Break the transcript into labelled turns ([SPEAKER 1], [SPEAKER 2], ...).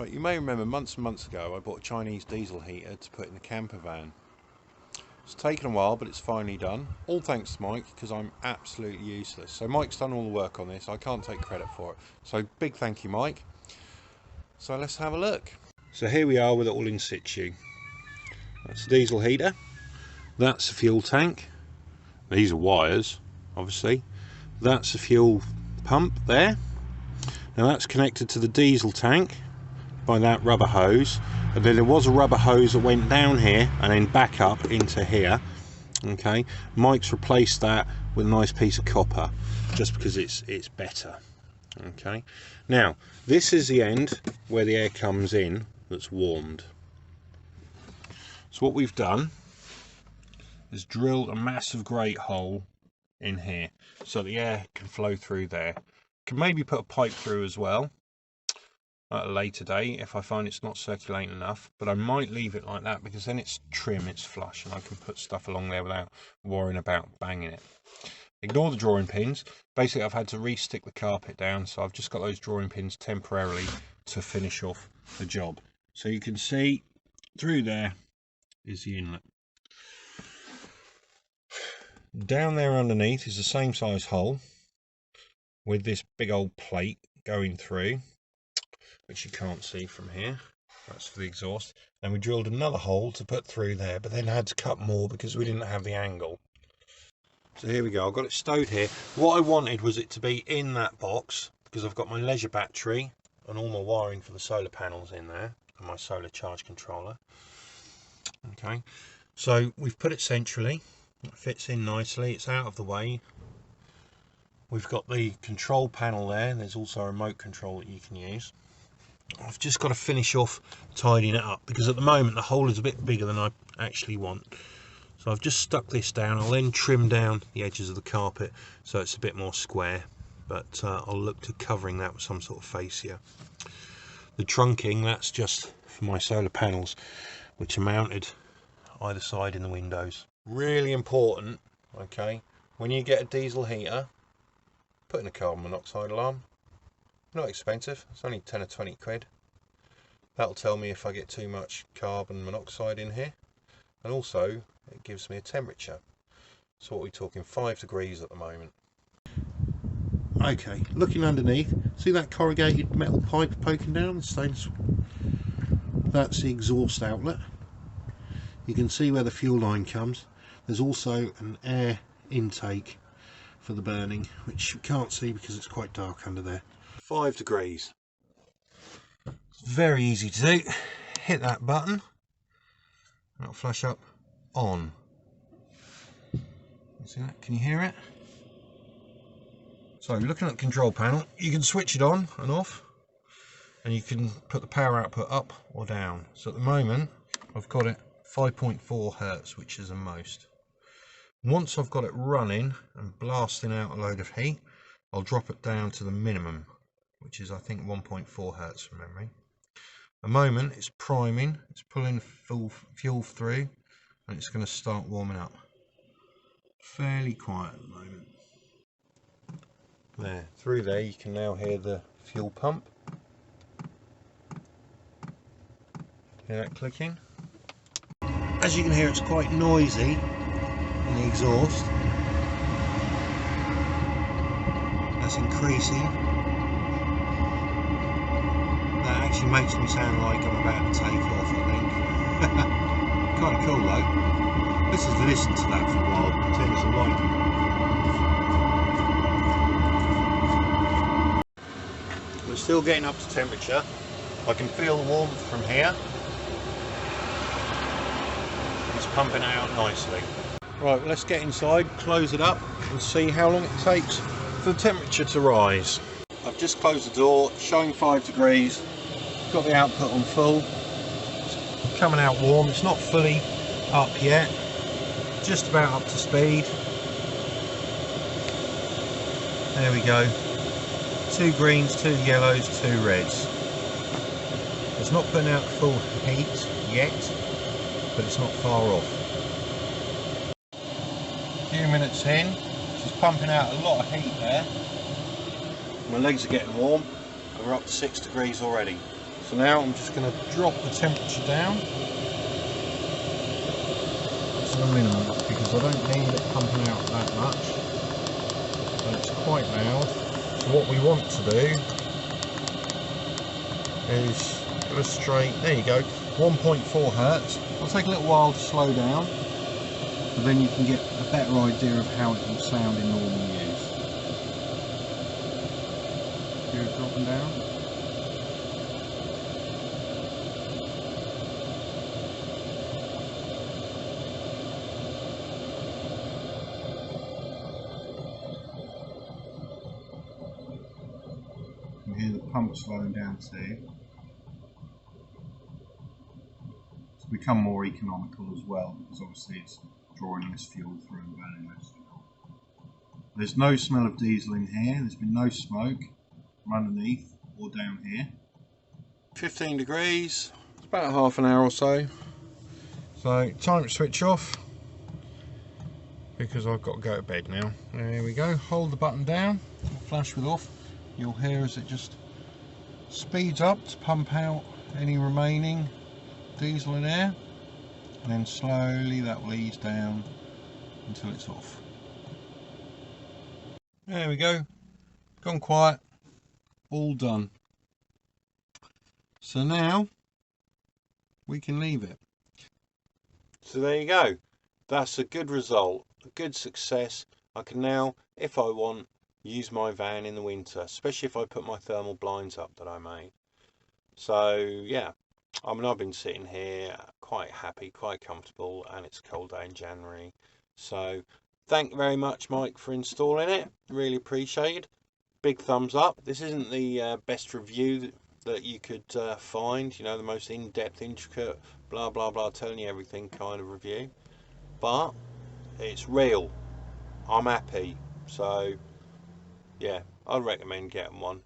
[SPEAKER 1] Right, you may remember months and months ago I bought a Chinese diesel heater to put in the camper van. It's taken a while, but it's finally done. All thanks to Mike, because I'm absolutely useless. So Mike's done all the work on this. I can't take credit for it. So big thank you, Mike. So let's have a look. So here we are with it all in situ. That's the diesel heater. That's the fuel tank. These are wires, obviously. That's the fuel pump there. Now that's connected to the diesel tank by that rubber hose, and then there was a rubber hose that went down here and then back up into here. Okay, Mike's replaced that with a nice piece of copper just because it's better. Okay, now this is the end where the air comes in that's warmed. So what we've done is drilled a massive grate hole in here so the air can flow through there. Can maybe put a pipe through as well at a later date if I find it's not circulating enough, but I might leave it like that because then it's trim, it's flush, and I can put stuff along there without worrying about banging it. Ignore the drawing pins. Basically I've had to re-stick the carpet down, so I've just got those drawing pins temporarily to finish off the job. So you can see through there is the inlet. Down there underneath is the same size hole with this big old plate going through, which you can't see from here. That's for the exhaust. And we drilled another hole to put through there, but then had to cut more because we didn't have the angle. So here we go, I've got it stowed here. What I wanted was it to be in that box because I've got my leisure battery and all my wiring for the solar panels in there and my solar charge controller. Okay, so we've put it centrally. It fits in nicely, it's out of the way. We've got the control panel there. There's also a remote control that you can use. I've just got to finish off tidying it up because at the moment the hole is a bit bigger than I actually want. So I've just stuck this down. I'll then trim down the edges of the carpet so it's a bit more square, but I'll look to covering that with some sort of fascia. The trunking, that's just for my solar panels, which are mounted either side in the windows. Really important, okay, when you get a diesel heater, put in a carbon monoxide alarm. Not expensive, it's only 10 or 20 quid. That'll tell me if I get too much carbon monoxide in here, and also it gives me a temperature. So what are we talking, 5 degrees at the moment. Okay, looking underneath, see that corrugated metal pipe poking down the stainless? That's the exhaust outlet. You can see where the fuel line comes. There's also an air intake for the burning, which you can't see because it's quite dark under there. 5 degrees. It's very easy to do. Hit that button, that'll flash up on. See that? Can you hear it? So looking at the control panel, you can switch it on and off, and you can put the power output up or down. So at the moment I've got it 5.4 Hertz, which is the most. Once I've got it running and blasting out a load of heat, I'll drop it down to the minimum, which is I think 1.4 Hertz from memory. At the moment it's priming, it's pulling full fuel through, and it's going to start warming up. Fairly quiet at the moment. There, through there you can now hear the fuel pump. Hear that clicking? As you can hear, it's quite noisy in the exhaust. That's increasing. That actually makes me sound like I'm about to take off, I think. Kind of cool though. Let's just listen to that for a while, pretend it's a light. We're still getting up to temperature. I can feel the warmth from here. It's pumping out nicely. Right, let's get inside, close it up and see how long it takes for the temperature to rise. I've just closed the door, showing 5 degrees, got the output on full, it's coming out warm, it's not fully up yet, just about up to speed. There we go, 2 greens, 2 yellows, 2 reds. It's not putting out full heat yet, but it's not far off. A few minutes in, she's pumping out a lot of heat there. My legs are getting warm and we're up to 6 degrees already. So now I'm just going to drop the temperature down to the minimum because I don't need it pumping out that much. And it's quite loud. So what we want to do is illustrate, there you go, 1.4 hertz. It'll take a little while to slow down, but then you can get a better idea of how it will sound in normal use. Hear it dropping down. You hear the pump slowing down too. It's become more economical as well because obviously it's drawing less fuel through and burning less fuel. There's no smell of diesel in here. There's been no smoke from underneath or down here. 15 degrees. It's about half an hour or so. So time to switch off because I've got to go to bed now. There we go. Hold the button down. Flash with off. You'll hear as it just speeds up to pump out any remaining diesel and air, and then slowly that will ease down until it's off. There we go, gone quiet, all done. So now we can leave it. So there you go, that's a good result, a good success. I can now, if I want, use my van in the winter, especially if I put my thermal blinds up that I made. So yeah, I mean, I've been sitting here quite happy, quite comfortable, and it's a cold day in January. So thank you very much, Mike, for installing it. Really appreciated. Big thumbs up. This isn't the best review that you could find, you know, the most in-depth, intricate, blah blah blah, telling you everything kind of review, but it's real. I'm happy. So yeah, I'd recommend getting one.